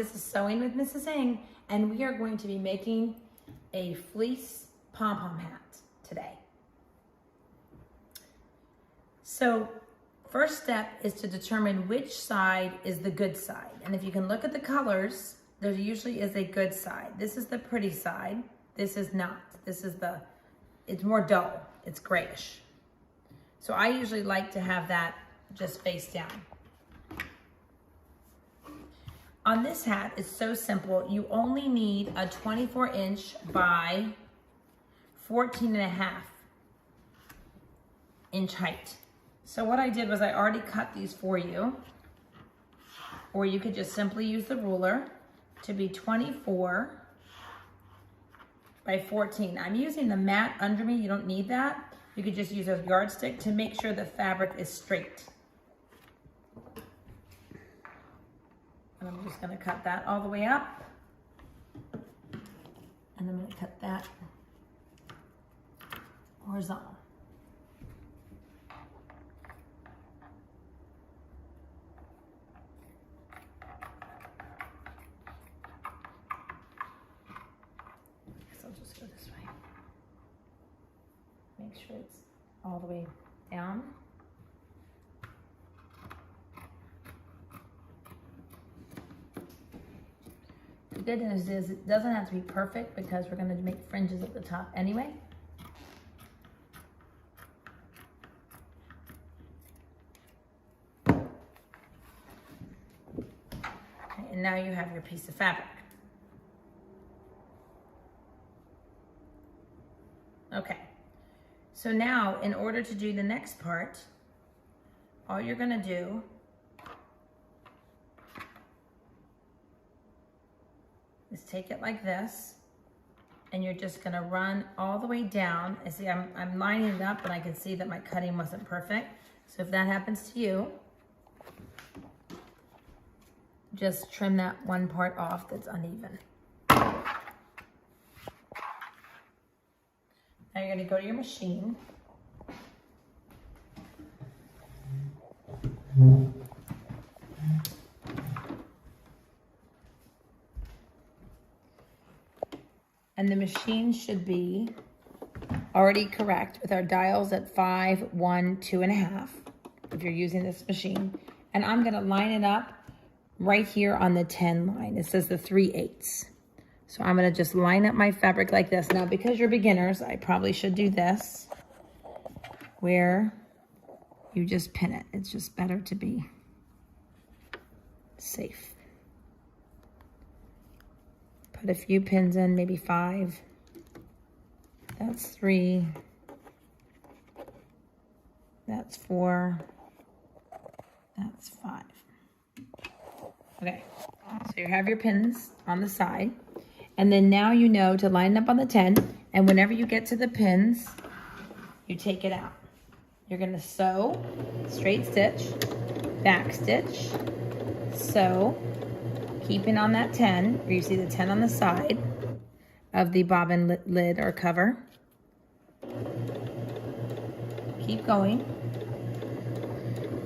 this is Sewing with Mrs. Ng, and we are going to be making a fleece pom-pom hat today. So first step is to determine which side is the good side. And if you can look at the colors, there usually is a good side. This is the pretty side. This is not. This is it's more dull. It's grayish. So I usually like to have that just face down. On this hat, it's so simple. You only need a 24-inch by 14.5-inch height. So what I did was I already cut these for you, or you could just simply use the ruler to be 24 by 14. I'm using the mat under me. You don't need that. You could just use a yardstick to make sure the fabric is straight. And I'm just gonna cut that all the way up. And I'm gonna cut that horizontal. So I'll just go this way. Make sure it's all the way down. The good news is it doesn't have to be perfect because we're going to make fringes at the top anyway. Okay, and now you have your piece of fabric. Okay, so now in order to do the next part, all you're going to do is take it like this, and you're just gonna run all the way down. I see I'm lining it up, and I can see that my cutting wasn't perfect. So if that happens to you, just trim that one part off that's uneven. Now you're gonna go to your machine. And the machine should be already correct with our dials at 5, 1, 2.5, if you're using this machine. And I'm gonna line it up right here on the 10 line. It says the 3/8. So I'm gonna just line up my fabric like this. Now, because you're beginners, I probably should do this, where you just pin it. It's just better to be safe. Put a few pins in, maybe 5. That's 3. That's 4. That's 5. Okay, so you have your pins on the side. And then now you know to line up on the 10. And whenever you get to the pins, you take it out. You're gonna sew, straight stitch, back stitch, sew, keeping on that 10, where you see the 10 on the side of the bobbin lid or cover. Keep going.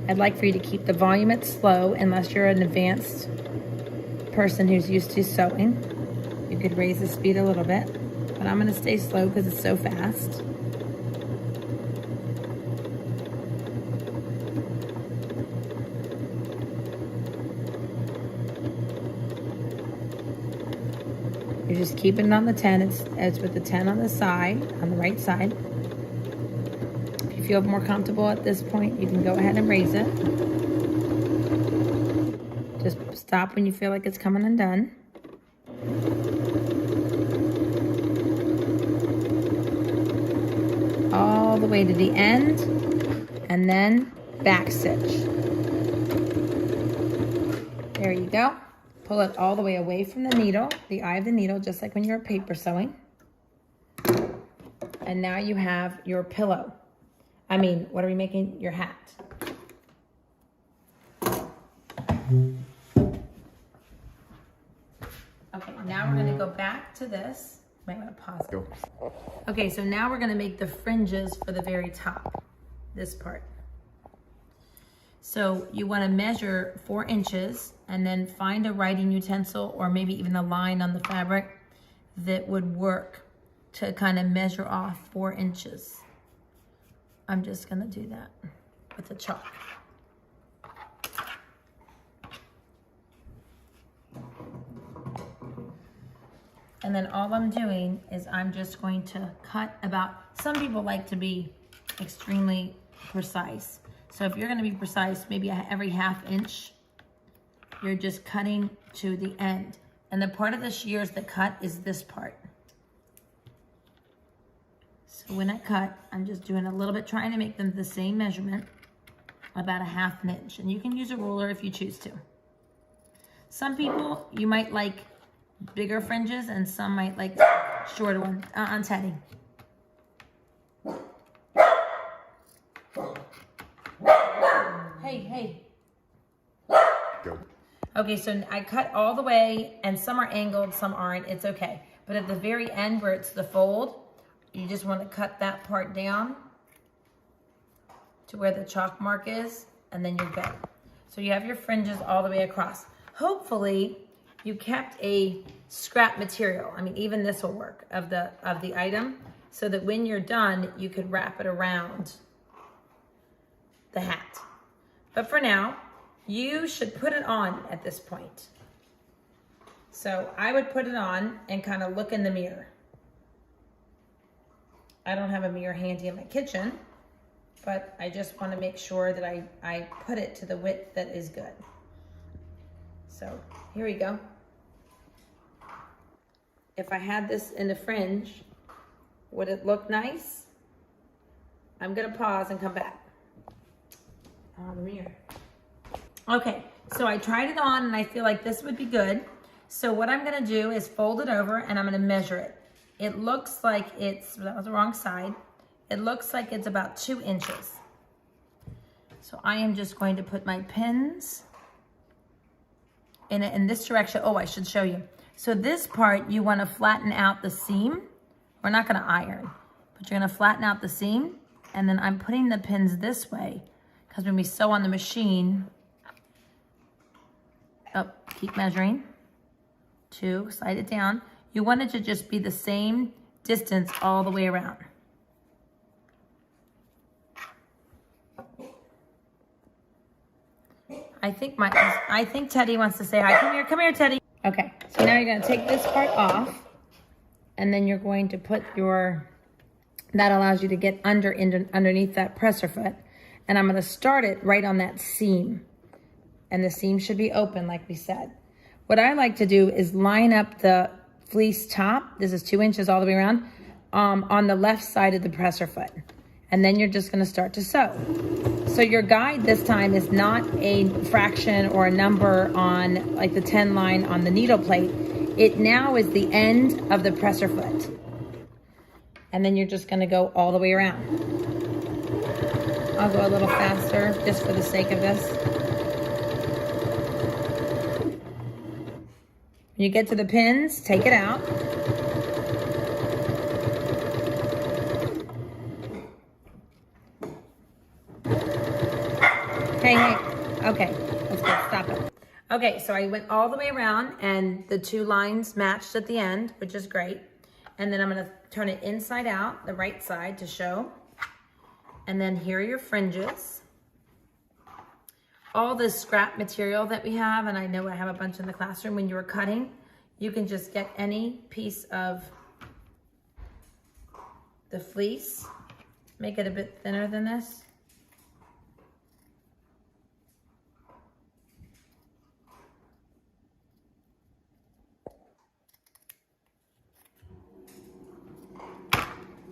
I'd like for you to keep the volume at slow unless you're an advanced person who's used to sewing. You could raise the speed a little bit, but I'm gonna stay slow because it's so fast. You're just keeping it on the 10. It's with the 10 on the side, on the right side. If you feel more comfortable at this point, you can go ahead and raise it. Just stop when you feel like it's coming undone. All the way to the end, and then back stitch. There you go. Pull it all the way away from the needle, the eye of the needle, just like when you're paper sewing. And now you have your pillow. I mean, what are we making? Your hat. Okay, now we're gonna go back to this. Might wanna pause it. Okay, so now we're gonna make the fringes for the very top, this part. So you want to measure 4 inches and then find a writing utensil or maybe even a line on the fabric that would work to kind of measure off 4 inches. I'm just going to do that with the chalk. And then all I'm doing is I'm just going to cut about, some people like to be extremely precise. So if you're going to be precise, maybe every 1/2 inch, you're just cutting to the end. And the part of the shears that cut is this part. So when I cut, I'm just doing a little bit, trying to make them the same measurement, about 1/2 inch. And you can use a ruler if you choose to. Some people, you might like bigger fringes and some might like shorter ones. Teddy. Hey. Go. Okay, so I cut all the way and some are angled, some aren't. It's okay. But at the very end where it's the fold, you just want to cut that part down to where the chalk mark is, and then you're good. So you have your fringes all the way across. Hopefully you kept a scrap material. I mean, even this will work of the item, so that when you're done, you could wrap it around the hat. But for now, you should put it on at this point. So I would put it on and kind of look in the mirror. I don't have a mirror handy in my kitchen, but I just want to make sure that I put it to the width that is good. So here we go. If I had this in the fringe, would it look nice? I'm gonna pause and come back. The mirror. Okay, so I tried it on and I feel like this would be good. So what I'm gonna do is fold it over and I'm gonna measure it. It looks like it's, that was the wrong side. It looks like it's about 2 inches. So I am just going to put my pins in this direction. Oh, I should show you. So this part, you wanna flatten out the seam. We're not gonna iron, but you're gonna flatten out the seam, and then I'm putting the pins this way, because when we sew on the machine, keep measuring, 2, slide it down. You want it to just be the same distance all the way around. I think Teddy wants to say hi. Come here, Teddy. Okay, so now you're gonna take this part off, and then you're going to put that allows you to get underneath that presser foot. And I'm gonna start it right on that seam. And the seam should be open like we said. What I like to do is line up the fleece top, this is 2 inches all the way around, on the left side of the presser foot. And then you're just gonna start to sew. So your guide this time is not a fraction or a number on like the 10 line on the needle plate. It now is the end of the presser foot. And then you're just gonna go all the way around. I'll go a little faster just for the sake of this. When you get to the pins, take it out. Hey, okay, let's go, stop it. Okay, so I went all the way around and the 2 lines matched at the end, which is great. And then I'm gonna turn it inside out, the right side to show. And then here are your fringes. All this scrap material that we have, and I know I have a bunch in the classroom, when you were cutting, you can just get any piece of the fleece, make it a bit thinner than this.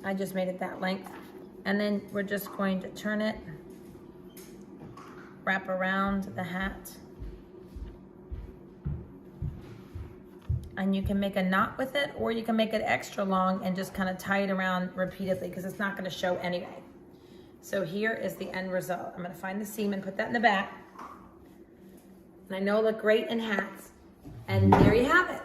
I just made it that length. And then we're just going to turn it, wrap around the hat. And you can make a knot with it, or you can make it extra long and just kind of tie it around repeatedly, because it's not gonna show anyway. So here is the end result. I'm gonna find the seam and put that in the back. And I know it'll look great in hats. And there you have it.